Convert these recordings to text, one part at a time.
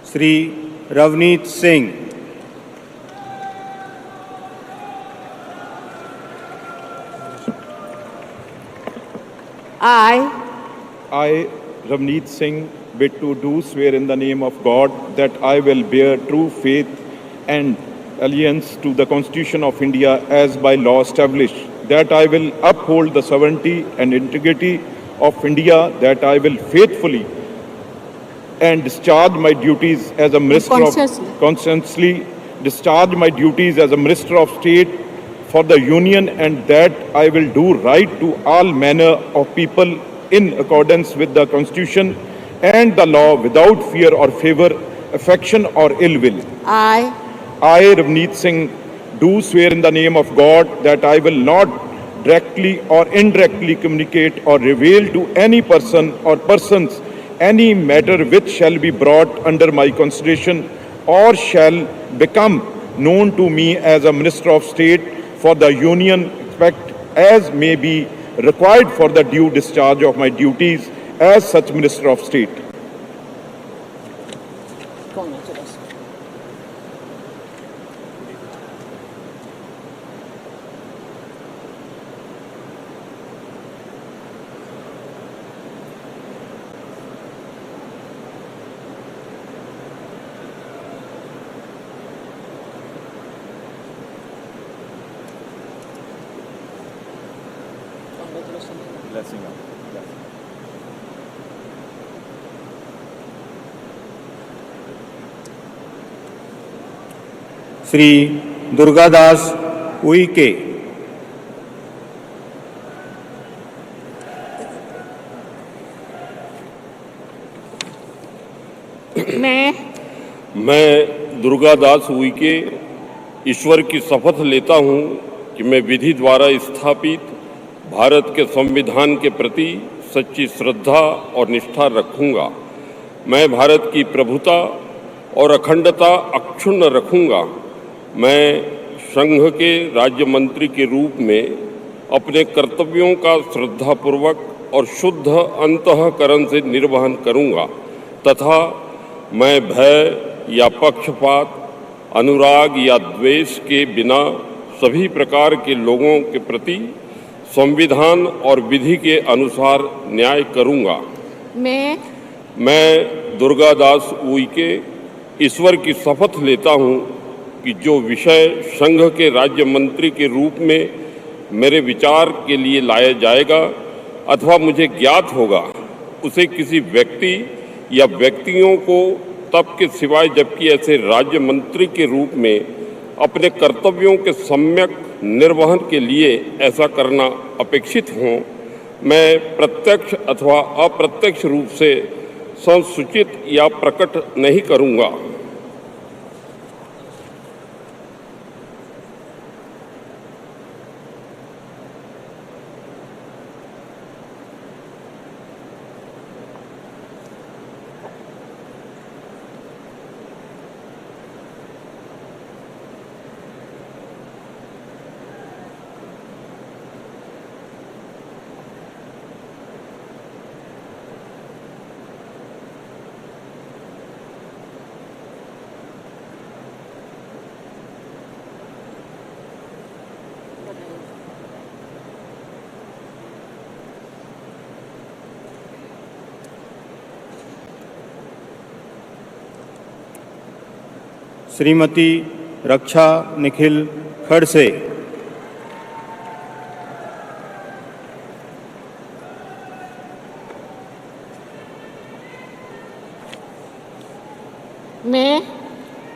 Shri Ravneet Singh. I, Ravneet Singh, bid to do swear in the name of God that I will bear true faith and allegiance to the Constitution of India as by law established, that I will uphold the sovereignty and integrity of India, that I will faithfully and discharge my duties as a Minister of conscientiously discharge my duties as a Minister of State for the Union, and that I will do right to all manner of people in accordance with the Constitution and the law without fear or favor, affection or ill will. I, Ravneet Singh, do swear in the name of God that I will not directly or indirectly communicate or reveal to any person or persons any matter which shall be brought under my consideration or shall become known to me as a Minister of State for the Union, except as may be required for the due discharge of my duties as such Minister of State. Blessing up. Shri Durgadas Uikey. मैं दुर्गादास उइके ईश्वर की शपथ लेता हूं कि मैं विधि द्वारा स्थापित भारत के संविधान के प्रति सच्ची श्रद्धा और निष्ठा रखूंगा। मैं भारत की प्रभुता और अखंडता अक्षुण्ण रखूंगा। मैं संघ के राज्य मंत्री के रूप में अपने कर्तव्यों का श्रद्धापूर्वक और शुद्ध अंतःकरण से निर्वहन करूंगा तथा मैं भय या पक्षपात, अनुराग या द्वेष के बिना सभी प्रकार के लोगों के प्रति संविधान और विधि के अनुसार न्याय करूंगा। मैं दुर्गादास उइके ईश्वर की शपथ लेता हूं कि जो विषय संघ के राज्य मंत्री के रूप में मेरे विचार के लिए लाया जाएगा अथवा मुझे ज्ञात होगा, उसे किसी व्यक्ति या व्यक्तियों को तब के सिवाय जबकि ऐसे राज्य मंत्री के रूप में अपने कर्तव्यों के सम्यक निर्वहन के लिए ऐसा करना अपेक्षित हो, मैं प्रत्यक्ष अथवा अप्रत्यक्ष रूप से संसूचित या प्रकट नहीं करूंगा। श्रीमती रक्षा निखिल खड़से।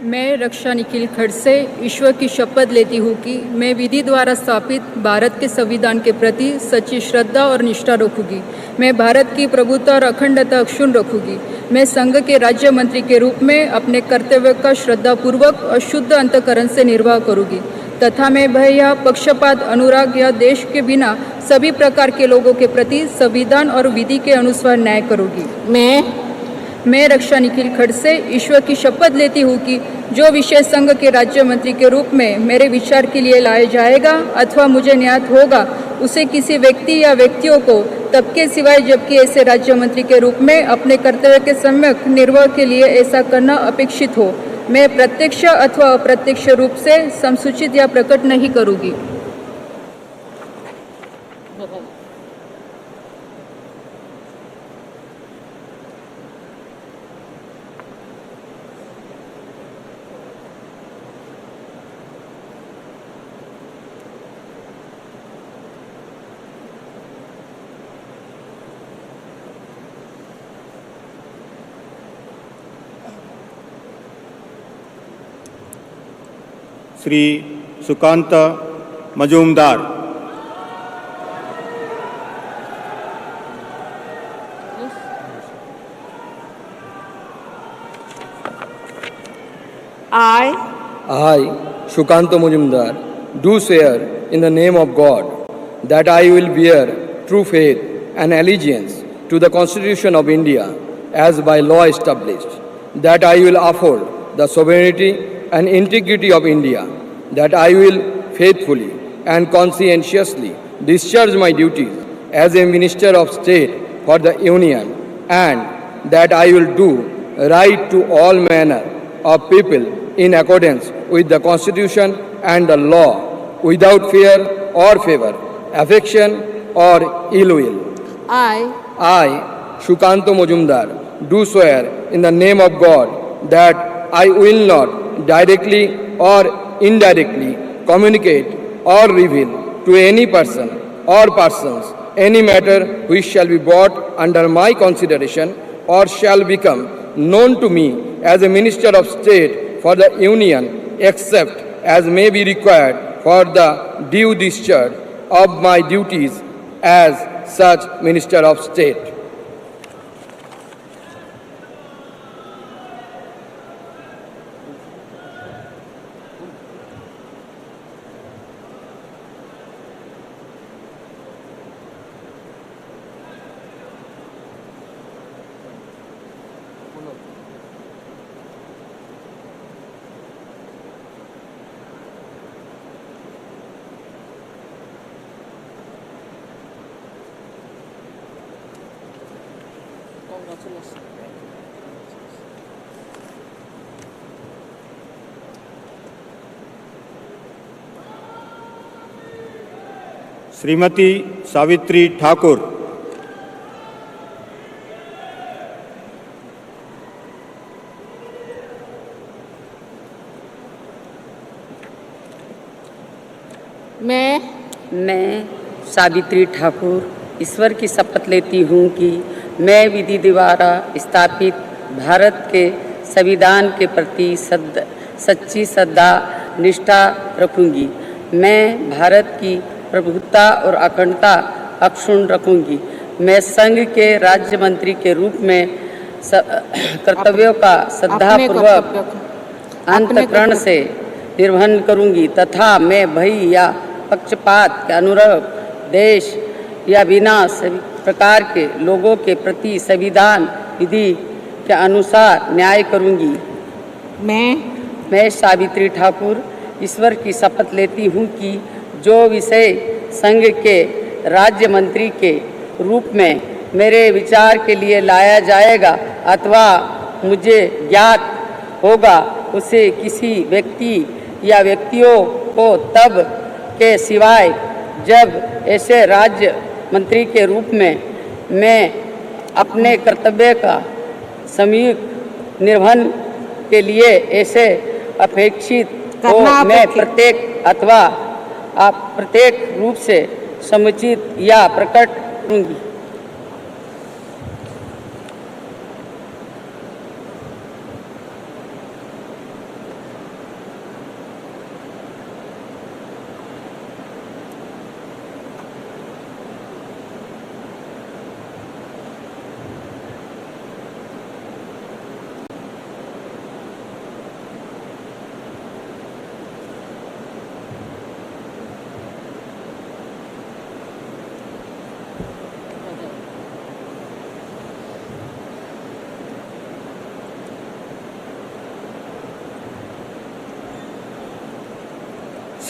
मैं रक्षा निखिल खड़से ईश्वर की शपथ लेती हूँ कि मैं विधि द्वारा स्थापित भारत के संविधान के प्रति सच्ची श्रद्धा और निष्ठा रखूँगी। मैं भारत की प्रभुता और अखंडता अक्षुण्ण रखूँगी। मैं संघ के राज्य मंत्री के रूप में अपने कर्तव्य का श्रद्धापूर्वक और शुद्ध अंतःकरण से निर्वाह करूँगी तथा मैं भय या पक्षपात, अनुराग या देश के बिना सभी प्रकार के लोगों के प्रति संविधान और विधि के अनुसार न्याय करूँगी। मैं रक्षा निखिल खड़से ईश्वर की शपथ लेती हूँ कि जो विषय संघ के राज्य मंत्री के रूप में मेरे विचार के लिए लाया जाएगा अथवा मुझे ज्ञात होगा, उसे किसी व्यक्ति या व्यक्तियों को तब के सिवाय जबकि ऐसे राज्य मंत्री के रूप में अपने कर्तव्य के सम्यक निर्वाह के लिए ऐसा करना अपेक्षित हो, मैं प्रत्यक्ष अथवा अप्रत्यक्ष रूप से संसूचित या प्रकट नहीं करूँगी। Shri Sukanta Majumdar. I, Shukanto Mujumdar, do swear in the name of God that I will bear true faith and allegiance to the Constitution of India as by law established, that I will uphold the sovereignty and integrity of India, that I will faithfully and conscientiously discharge my duties as a Minister of State for the Union, and that I will do right to all manner of people in accordance with the Constitution and the law, without fear or favor, affection or ill will. I, Shukanto Mujumdar, do swear in the name of God that I will not directly or indirectly communicate or reveal to any person or persons any matter which shall be brought under my consideration or shall become known to me as a Minister of State for the Union, except as may be required for the due discharge of my duties as such Minister of State. Shrimati Savitri Thakur. मैं सावित्री ठाकुर ईश्वर की शपथ लेती हूँ कि मैं विधि द्वारा स्थापित भारत के संविधान के प्रति सच्ची श्रद्धा निष्ठा रखूँगी। मैं भारत की प्रभुता और अखंडता अक्षुण्ण रखूँगी। मैं संघ के राज्य मंत्री के रूप में कर्तव्यों का श्रद्धापूर्वक अंतःकरण से निर्वहन करूँगी तथा मैं भय या पक्षपात के अनुरूप देश या बिना सभी प्रकार के लोगों के प्रति संविधान विधि के अनुसार न्याय करूँगी। मैं सावित्री ठाकुर ईश्वर की शपथ लेती हूँ कि जो विषय संघ के राज्य मंत्री के रूप में मेरे विचार के लिए लाया जाएगा अथवा मुझे ज्ञात होगा, उसे किसी व्यक्ति या व्यक्तियों को तब के सिवाय जब ऐसे राज्य मंत्री के रूप में मैं अपने कर्तव्य का सम्यक निर्वहन के लिए ऐसे अपेक्षित हो, मैं प्रत्येक अथवा अप्रत्येक रूप से समुचित या प्रकट करूँगी।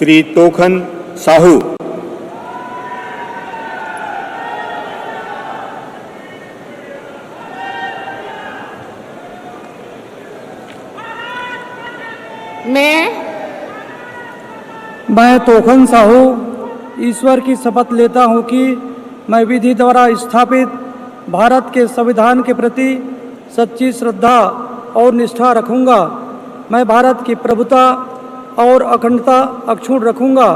श्री तोखन साहू। मैं तोखन साहू ईश्वर की शपथ लेता हूँ कि मैं विधि द्वारा स्थापित भारत के संविधान के प्रति सच्ची श्रद्धा और निष्ठा रखूँगा। मैं भारत की प्रभुता और अखंडता अक्षुण्ण रखूँगा।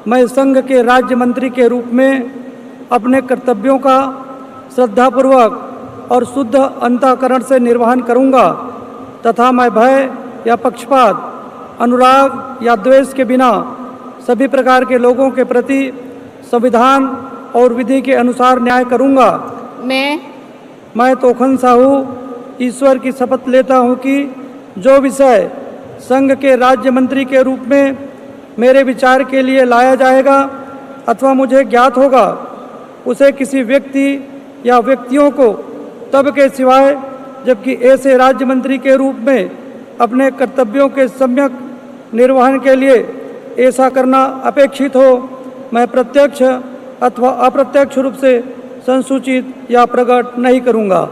मैं संघ के राज्य मंत्री के रूप में अपने कर्तव्यों का श्रद्धापूर्वक और शुद्ध अंतःकरण से निर्वहन करूँगा तथा मैं भय या पक्षपात, अनुराग या द्वेष के बिना सभी प्रकार के लोगों के प्रति संविधान और विधि के अनुसार न्याय करूँगा। मैं तोखन साहू ईश्वर की शपथ लेता हूँ कि जो विषय संघ के राज्य मंत्री के रूप में मेरे विचार के लिए लाया जाएगा अथवा मुझे ज्ञात होगा, उसे किसी व्यक्ति या व्यक्तियों को तब के सिवाय जबकि ऐसे राज्य मंत्री के रूप में अपने कर्तव्यों के सम्यक निर्वहन के लिए ऐसा करना अपेक्षित हो, मैं प्रत्यक्ष अथवा अप्रत्यक्ष रूप से संसूचित या प्रकट नहीं करूँगा।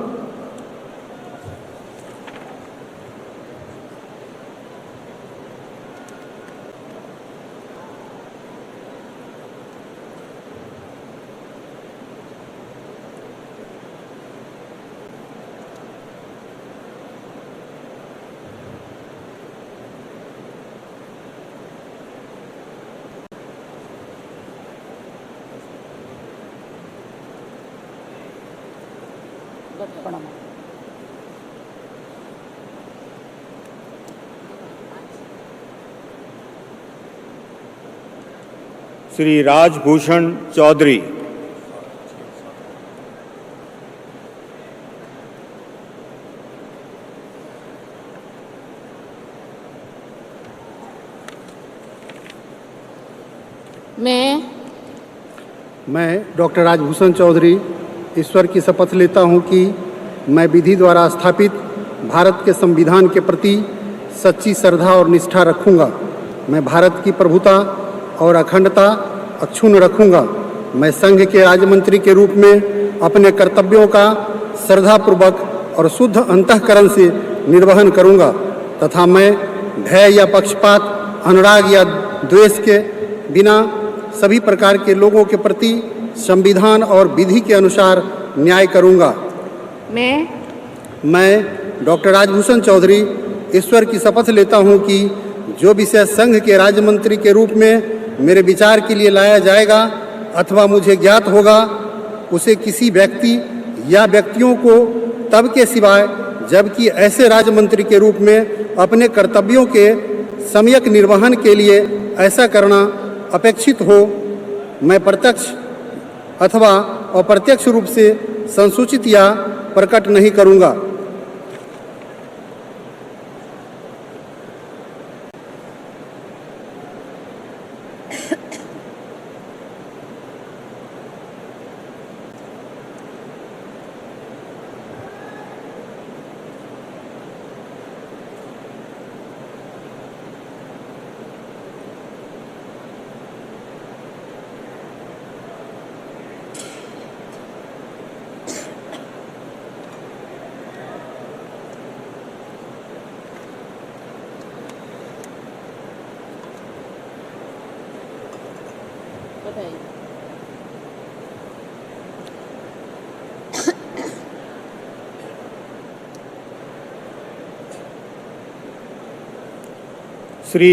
श्री राजभूषण चौधरी। मैं डॉक्टर राजभूषण चौधरी ईश्वर की शपथ लेता हूँ कि मैं विधि द्वारा स्थापित भारत के संविधान के प्रति सच्ची श्रद्धा और निष्ठा रखूँगा। मैं भारत की प्रभुता और अखंडता अक्षुण्ण रखूँगा। मैं संघ के राज्य मंत्री के रूप में अपने कर्तव्यों का श्रद्धापूर्वक और शुद्ध अंतःकरण से निर्वहन करूँगा तथा मैं भय या पक्षपात, अनुराग या द्वेष के बिना सभी प्रकार के लोगों के प्रति संविधान और विधि के अनुसार न्याय करूँगा। मैं डॉक्टर राजभूषण चौधरी ईश्वर की शपथ लेता हूँ कि जो विषय संघ के राज्य मंत्री के रूप में मेरे विचार के लिए लाया जाएगा अथवा मुझे ज्ञात होगा, उसे किसी व्यक्ति या व्यक्तियों को तब के सिवाय जबकि ऐसे राज्य मंत्री के रूप में अपने कर्तव्यों के सम्यक निर्वहन के लिए ऐसा करना अपेक्षित हो, मैं प्रत्यक्ष अथवा अप्रत्यक्ष रूप से संसूचित या प्रकट नहीं करूँगा। श्री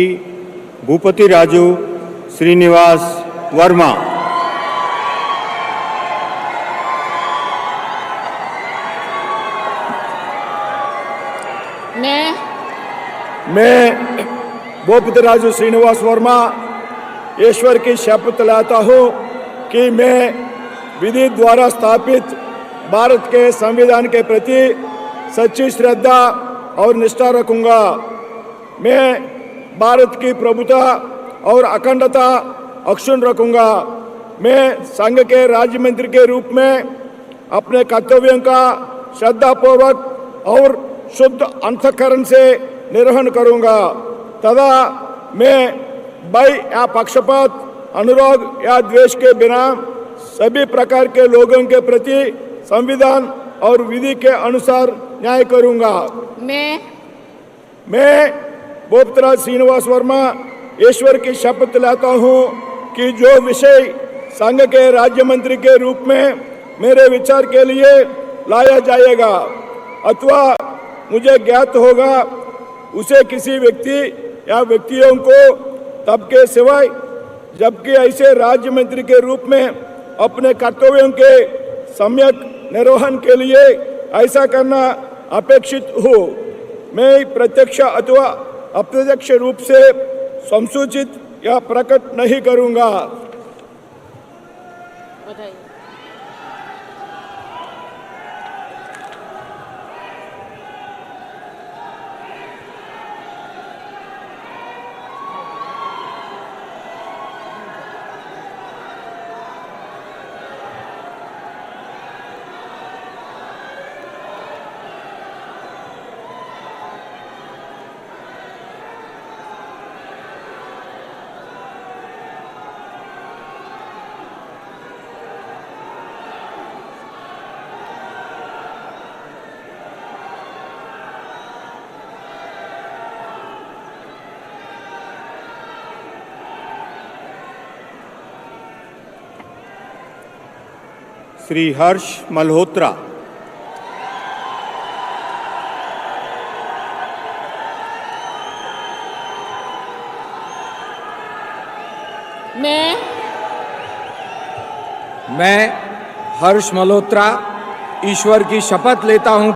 भूपति राजू श्रीनिवास वर्मा। मैं भूपति राजू श्रीनिवास वर्मा ईश्वर की शपथ लेता हूँ कि मैं विधि द्वारा स्थापित भारत के संविधान के प्रति सच्ची श्रद्धा और निष्ठा रखूँगा। मैं भारत की प्रभुता और अखंडता अक्षुण्ण रखूँगा। मैं संघ के राज्य मंत्री के रूप में अपने कर्तव्यों का श्रद्धापूर्वक और शुद्ध अंतःकरण से निर्वहन करूँगा तथा मैं भय या पक्षपात, अनुराग या द्वेष के बिना सभी प्रकार के लोगों के प्रति संविधान और विधि के अनुसार न्याय करूंगा। मैं भूपतराज श्रीनिवास वर्मा ईश्वर की शपथ लेता हूं कि जो विषय संघ के राज्य मंत्री के रूप में मेरे विचार के लिए लाया जाएगा अथवा मुझे ज्ञात होगा, उसे किसी व्यक्ति या व्यक्तियों को तब के सिवाय जबकि ऐसे राज्य मंत्री के रूप में अपने कर्तव्यों के सम्यक निर्वहन के लिए ऐसा करना अपेक्षित हो, मैं प्रत्यक्ष अथवा अप्रत्यक्ष रूप से संसूचित या प्रकट नहीं करूंगा। श्री हर्ष मल्होत्रा। मैं हर्ष मल्होत्रा ईश्वर की शपथ लेता हूं